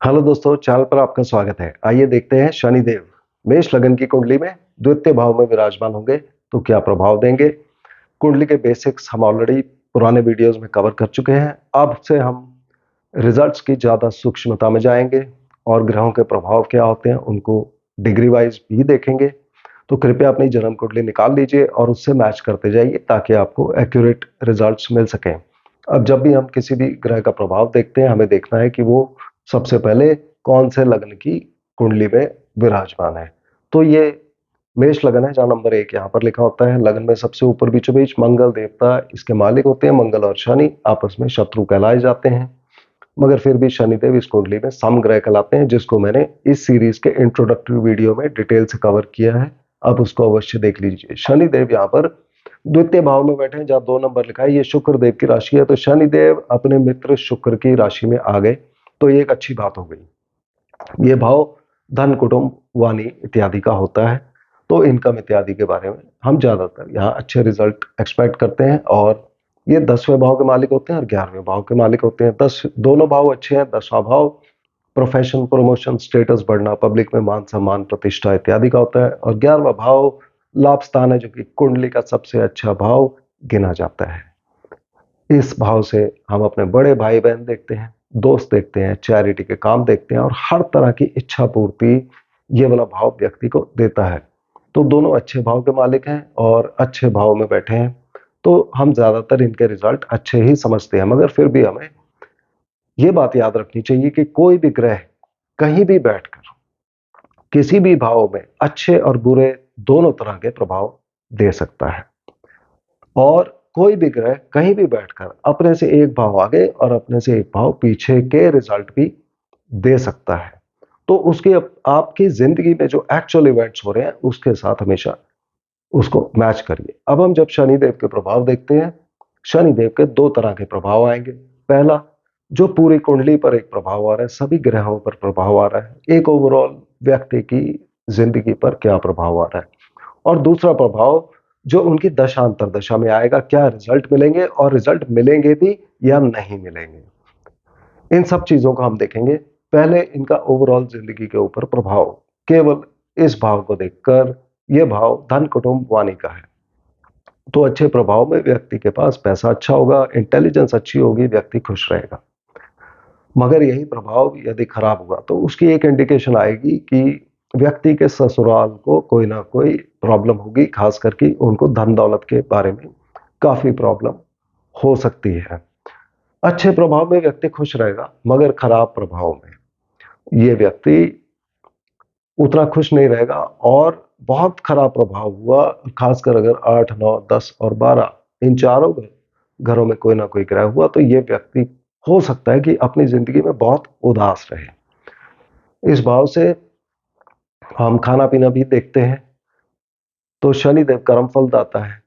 Hello दोस्तों, channel पर आपका स्वागत है। आइए देखते हैं शनिदेव मेष लग्न की कुंडली में द्वितीय भाव में विराजमान होंगे तो क्या प्रभाव देंगे। कुंडली के बेसिक्स हम ऑलरेडी पुराने वीडियोस में कवर कर चुके हैं। अब से हम रिजल्ट्स की ज़्यादा सूक्ष्मता में जाएंगे और ग्रहों के प्रभाव क्या होते हैं उनको डिग्री वाइज भी देखेंगे। तो कृपया अपनी जन्म कुंडली निकाल लीजिए और उससे मैच करते जाइए ताकि आपको एक्यूरेट रिजल्ट्स मिल सकें। अब जब भी हम किसी भी ग्रह का प्रभाव देखते हैं हमें देखना है कि वो सबसे पहले कौन से लग्न की कुंडली में विराजमान है। तो ये मेष लग्न है जहाँ नंबर 1 यहाँ पर लिखा होता है। लग्न में सबसे ऊपर बीचों बीच मंगल देवता इसके मालिक होते हैं। मंगल और शनि आपस में शत्रु कहलाए जाते हैं, मगर फिर भी शनिदेव इस कुंडली में समग्रह कहलाते हैं, जिसको मैंने इस सीरीज के इंट्रोडक्टरी वीडियो में डिटेल से कवर किया है। आप उसको अवश्य देख लीजिए। शनिदेव यहाँ पर द्वितीय भाव में बैठे हैं जहाँ 2 नंबर लिखा है। ये शुक्र देव की राशि है, तो शनिदेव अपने मित्र शुक्र की राशि में आ गए तो ये एक अच्छी बात हो गई। ये भाव धन, कुटुंब, वाणी इत्यादि का होता है, तो इनकम इत्यादि के बारे में हम ज्यादातर यहाँ अच्छे रिजल्ट एक्सपेक्ट करते हैं। और ये 10वें भाव के मालिक होते हैं और 11वें भाव के मालिक होते हैं। 10 दोनों भाव अच्छे हैं। 10वां भाव प्रोफेशन, प्रमोशन, स्टेटस बढ़ना, पब्लिक में मान सम्मान, प्रतिष्ठा इत्यादि का होता है। और 11वां भाव लाभ स्थान है, जो कि कुंडली का सबसे अच्छा भाव गिना जाता है। इस भाव से हम अपने बड़े भाई बहन देखते हैं, दोस्त देखते हैं, चैरिटी के काम देखते हैं और हर तरह की इच्छा पूर्ति ये वाला भाव व्यक्ति को देता है। तो दोनों अच्छे भाव के मालिक हैं और अच्छे भाव में बैठे हैं, तो हम ज्यादातर इनके रिजल्ट अच्छे ही समझते हैं। मगर फिर भी हमें ये बात याद रखनी चाहिए कि कोई भी ग्रह कहीं भी बैठकर किसी भी भाव में अच्छे और बुरे दोनों तरह के प्रभाव दे सकता है। और कोई भी ग्रह कहीं भी बैठकर अपने से एक भाव आगे और अपने से एक भाव पीछे के रिजल्ट भी दे सकता है। तो उसके आपकी जिंदगी में जो एक्चुअल इवेंट्स हो रहे हैं उसके साथ हमेशा उसको मैच करिए। अब हम जब शनिदेव के प्रभाव देखते हैं, शनिदेव के 2 तरह के प्रभाव आएंगे। पहला, जो पूरी कुंडली पर एक प्रभाव आ रहा है, सभी ग्रहों पर प्रभाव आ रहा है, एक ओवरऑल व्यक्ति की जिंदगी पर क्या प्रभाव आ रहा है। और दूसरा प्रभाव जो उनकी दशा अंतरदशा में आएगा, क्या रिजल्ट मिलेंगे और रिजल्ट मिलेंगे भी या नहीं मिलेंगे। इन सब चीजों को हम देखेंगे। पहले इनका ओवरऑल जिंदगी के ऊपर प्रभाव, केवल इस भाव को देखकर। यह भाव धन, कुटुंब, वाणी का है, तो अच्छे प्रभाव में व्यक्ति के पास पैसा अच्छा होगा, इंटेलिजेंस अच्छी होगी, व्यक्ति खुश रहेगा। मगर यही प्रभाव यदि खराब हुआ तो उसकी एक इंडिकेशन आएगी कि व्यक्ति के ससुराल को कोई ना कोई प्रॉब्लम होगी, खास करके उनको धन दौलत के बारे में काफी प्रॉब्लम हो सकती है। अच्छे प्रभाव में व्यक्ति खुश रहेगा, मगर खराब प्रभाव में ये व्यक्ति उतना खुश नहीं रहेगा। और बहुत खराब प्रभाव हुआ, खासकर अगर 8, 9, 10 और 12 इन चारों घरों में कोई ना कोई ग्रह हुआ तो ये व्यक्ति हो सकता है कि अपनी जिंदगी में बहुत उदास रहे। इस भाव से हम खाना पीना भी देखते हैं, तो शनिदेव कर्म फल दाता है,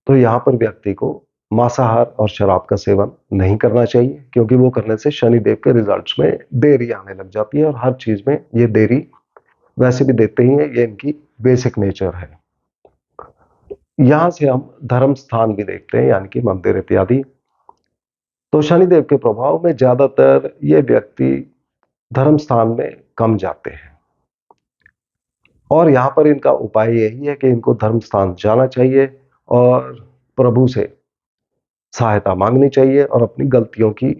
तो यहाँ पर व्यक्ति को मांसाहार और शराब का सेवन नहीं करना चाहिए, क्योंकि वो करने से शनिदेव के रिजल्ट्स में देरी आने लग जाती है। और हर चीज में ये देरी वैसे भी देते ही है, ये इनकी बेसिक नेचर है। यहाँ से हम धर्म स्थान भी देखते हैं, यानी कि मंदिर इत्यादि। तो शनिदेव के प्रभाव में ज्यादातर ये व्यक्ति धर्म स्थान में कम जाते हैं, और यहाँ पर इनका उपाय यही है कि इनको धर्म स्थान जाना चाहिए और प्रभु से सहायता मांगनी चाहिए और अपनी गलतियों की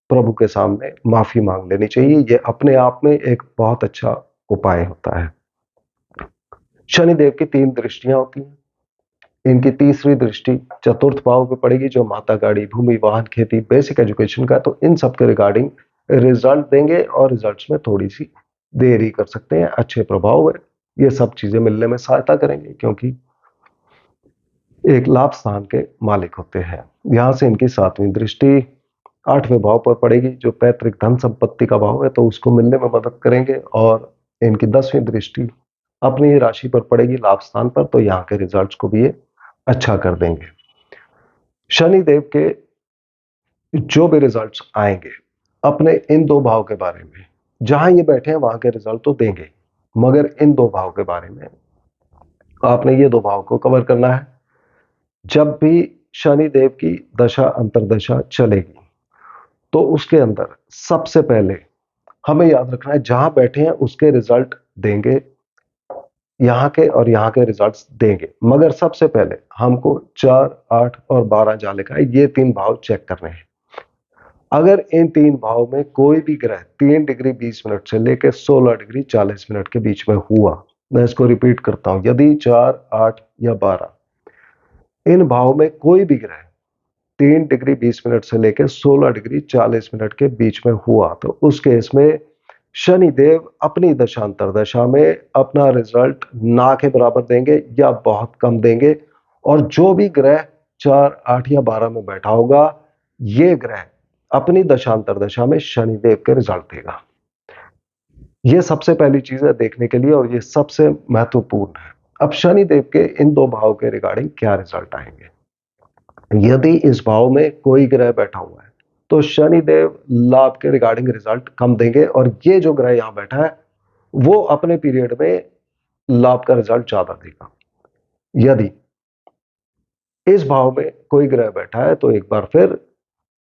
प्रभु के सामने माफी मांग लेनी चाहिए। ये अपने आप में एक बहुत अच्छा उपाय होता है। शनिदेव की 3 दृष्टियां होती हैं। इनकी तीसरी दृष्टि चतुर्थ भाव पे पड़ेगी, जो माता, गाड़ी, भूमि, वाहन, खेती, बेसिक एजुकेशन का। तो इन सब के रिगार्डिंग रिजल्ट देंगे और रिजल्ट्स में थोड़ी सी देरी कर सकते हैं। अच्छे प्रभाव है, ये सब चीजें मिलने में सहायता करेंगे, क्योंकि एक लाभ स्थान के मालिक होते हैं। यहां से इनकी 7वीं दृष्टि 8वें भाव पर पड़ेगी, जो पैतृक धन संपत्ति का भाव है, तो उसको मिलने में मदद करेंगे। और इनकी 10वीं दृष्टि अपनी ही राशि पर पड़ेगी, लाभ स्थान पर, तो यहाँ के रिजल्ट्स को भी ये अच्छा कर देंगे। शनिदेव के जो भी रिजल्ट्स आएंगे अपने इन 2 भाव के बारे में, जहां ये बैठे हैं वहां के रिजल्ट तो देंगे, मगर इन 2 भाव के बारे में आपने ये 2 भाव को कवर करना है। जब भी शनिदेव की दशा अंतरदशा चलेगी तो उसके अंदर सबसे पहले हमें याद रखना है जहां बैठे हैं उसके रिजल्ट देंगे, यहाँ के और यहाँ के रिजल्ट्स देंगे, मगर सबसे पहले हमको 4, 8 और 12 जाले का ये 3 भाव चेक करने हैं। अगर इन 3 भाव में कोई भी ग्रह 3 डिग्री 20 मिनट से लेकर 16 डिग्री 40 मिनट के बीच में हुआ, मैं इसको रिपीट करता हूं, यदि 4, 8 या 12 इन भाव में कोई भी ग्रह 3 डिग्री 20 मिनट से लेकर 16 डिग्री 40 मिनट के बीच में हुआ, तो उस केस में शनिदेव अपनी दशांतर दशा में अपना रिजल्ट ना के बराबर देंगे या बहुत कम देंगे, और जो भी ग्रह 4, 8 या 12 में बैठा होगा, ये ग्रह अपनी दशांतर दशा में शनिदेव के रिजल्ट देगा। ये सबसे पहली चीज है देखने के लिए, और ये सबसे महत्वपूर्ण है। अब शनिदेव के इन 2 भाव के रिगार्डिंग क्या रिजल्ट आएंगे। यदि इस भाव में कोई ग्रह बैठा हुआ है तो शनिदेव लाभ के रिगार्डिंग रिजल्ट कम देंगे, और ये जो ग्रह यहां बैठा है वो अपने पीरियड में लाभ का रिजल्ट ज्यादा देगा। यदि इस भाव में कोई ग्रह बैठा है तो एक बार फिर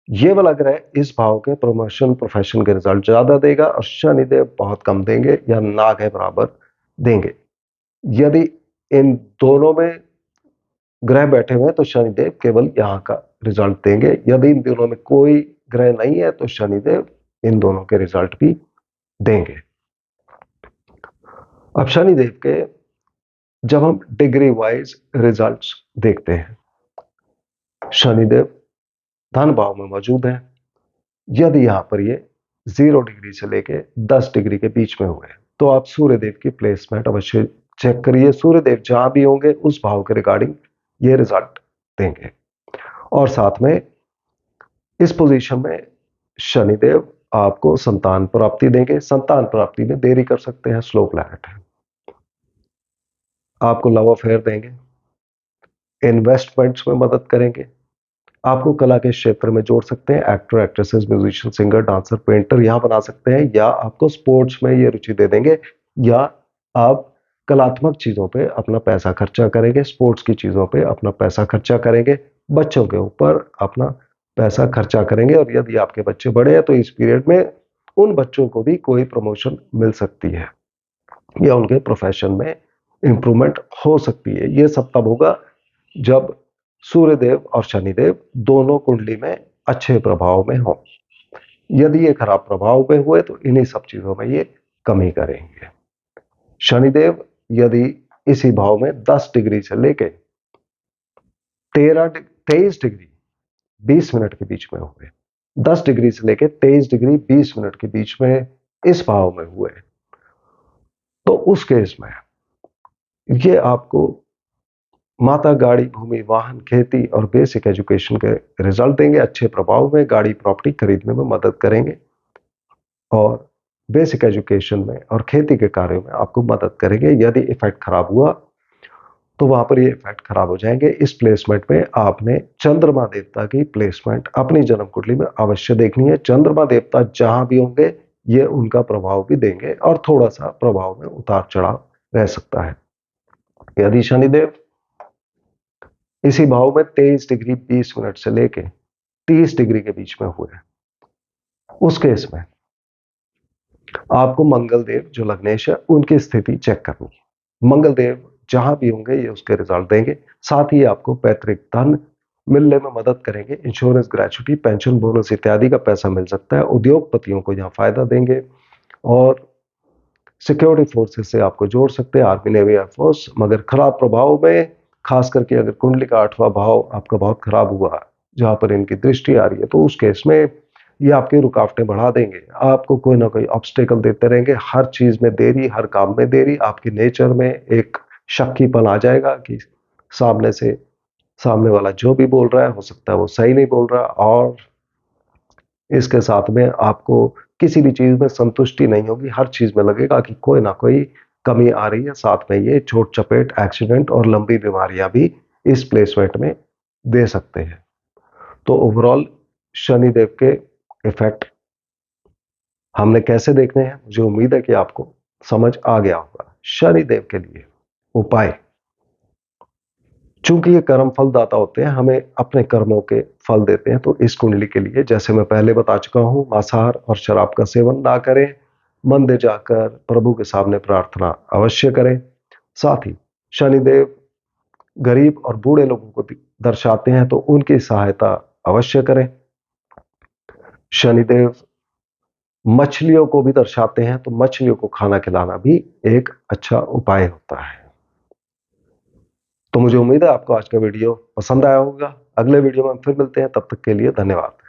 ये वाला ग्रह इस भाव के प्रमोशन प्रोफेशन के रिजल्ट ज्यादा देगा, और शनिदेव बहुत कम देंगे या ना के बराबर देंगे। यदि इन दोनों में ग्रह बैठे हुए हैं तो शनिदेव केवल यहाँ का रिजल्ट देंगे। यदि इन दोनों में कोई ग्रह नहीं है तो शनिदेव इन दोनों के रिजल्ट भी देंगे। अब शनिदेव के जब हम डिग्री वाइज रिजल्ट्स देखते हैं, शनिदेव धन भाव में मौजूद है। यदि यहां पर ये 0 डिग्री से लेके 10 डिग्री के बीच में हुए तो आप सूर्यदेव की प्लेसमेंट अवश्य चेक करिए। सूर्यदेव जहां भी होंगे उस भाव के रिगार्डिंग ये रिजल्ट देंगे, और साथ में इस पोजीशन में शनिदेव आपको संतान प्राप्ति देंगे। संतान प्राप्ति में देरी कर सकते हैं, स्लो प्लैनेट है। आपको लव अफेयर देंगे, इन्वेस्टमेंट्स में मदद करेंगे, आपको कला के क्षेत्र में जोड़ सकते हैं। Actor, actresses, musician, singer, dancer, painter यहां बना सकते हैं, या आपको स्पोर्ट्स में ये रुचि दे देंगे, या आप कलात्मक चीजों पे अपना पैसा खर्चा करेंगे, स्पोर्ट्स की चीजों पे अपना पैसा खर्चा करेंगे, बच्चों के ऊपर अपना पैसा खर्चा करेंगे। और यदि आपके बच्चे बड़े हैं तो इस पीरियड में उन बच्चों को भी कोई प्रमोशन मिल सकती है, या उनके प्रोफेशन में इंप्रूवमेंट हो सकती है। ये सब तब होगा जब सूर्यदेव और शनिदेव दोनों कुंडली में अच्छे प्रभाव में हो। यदि ये खराब प्रभाव में हुए तो इन्हीं सब चीजों में ये कमी करेंगे। शनिदेव यदि इसी भाव में 10 डिग्री से लेके 23 डिग्री 20 मिनट के बीच में हुए, 10 डिग्री से लेके 23 डिग्री 20 मिनट के बीच में इस भाव में हुए, तो उस केस में ये आपको माता, गाड़ी, भूमि, वाहन, खेती और बेसिक एजुकेशन के रिजल्ट देंगे। अच्छे प्रभाव में गाड़ी, प्रॉपर्टी खरीदने में मदद करेंगे, और बेसिक एजुकेशन में और खेती के कार्यों में आपको मदद करेंगे। यदि इफेक्ट खराब हुआ तो वहां पर ये इफेक्ट खराब हो जाएंगे। इस प्लेसमेंट में आपने चंद्रमा देवता की प्लेसमेंट अपनी जन्म कुंडली में अवश्य देखनी है। चंद्रमा देवता जहां भी होंगे ये उनका प्रभाव भी देंगे, और थोड़ा सा प्रभाव में उतार चढ़ाव रह सकता है। यदि शनिदेव इसी भाव में 23 डिग्री 20 मिनट से लेके 30 डिग्री के बीच में हुए, उस केस में आपको मंगल देव जो लग्नेश है उनकी स्थिति चेक करनी है। मंगल देव जहां भी होंगे ये उसके रिजल्ट देंगे। साथ ही आपको पैतृक धन मिलने में मदद करेंगे। इंश्योरेंस, ग्रेचुटी, पेंशन, बोनस इत्यादि का पैसा मिल सकता है। उद्योगपतियों को यहाँ फायदा देंगे, और सिक्योरिटी फोर्सेस से आपको जोड़ सकते हैं, आर्मी, नेवी, एयरफोर्स। मगर खराब प्रभाव में खास करके अगर कुंडली का 8वां भाव आपका बहुत खराब हुआ, जहां पर इनकी दृष्टि आ रही है, तो उस केस में ये आपकी रुकावटें बढ़ा देंगे। आपको कोई ना कोई ऑब्स्टेकल देते रहेंगे, हर चीज में देरी, हर काम में देरी। आपकी नेचर में एक शक्कीपन आ जाएगा कि सामने वाला जो भी बोल रहा है हो सकता है वो सही नहीं बोल रहा, और इसके साथ में आपको किसी भी चीज में संतुष्टि नहीं होगी। हर चीज में लगेगा कि कोई ना कोई कमी आ रही है। साथ में ये चोट चपेट, एक्सीडेंट और लंबी बीमारियां भी इस प्लेसमेंट में दे सकते हैं। तो ओवरऑल शनिदेव के इफेक्ट हमने कैसे देखने हैं, मुझे उम्मीद है कि आपको समझ आ गया होगा। शनिदेव के लिए उपाय, चूंकि ये कर्म फलदाता होते हैं, हमें अपने कर्मों के फल देते हैं, तो इस कुंडली के लिए जैसे मैं पहले बता चुका हूं, मांसाहार और शराब का सेवन ना करें, मंदिर जाकर प्रभु के सामने प्रार्थना अवश्य करें। साथ ही शनिदेव गरीब और बूढ़े लोगों को दर्शाते हैं तो उनकी सहायता अवश्य करें। शनिदेव मछलियों को भी दर्शाते हैं तो मछलियों को खाना खिलाना भी एक अच्छा उपाय होता है। तो मुझे उम्मीद है आपको आज का वीडियो पसंद आया होगा। अगले वीडियो में हम फिर मिलते हैं, तब तक के लिए धन्यवाद।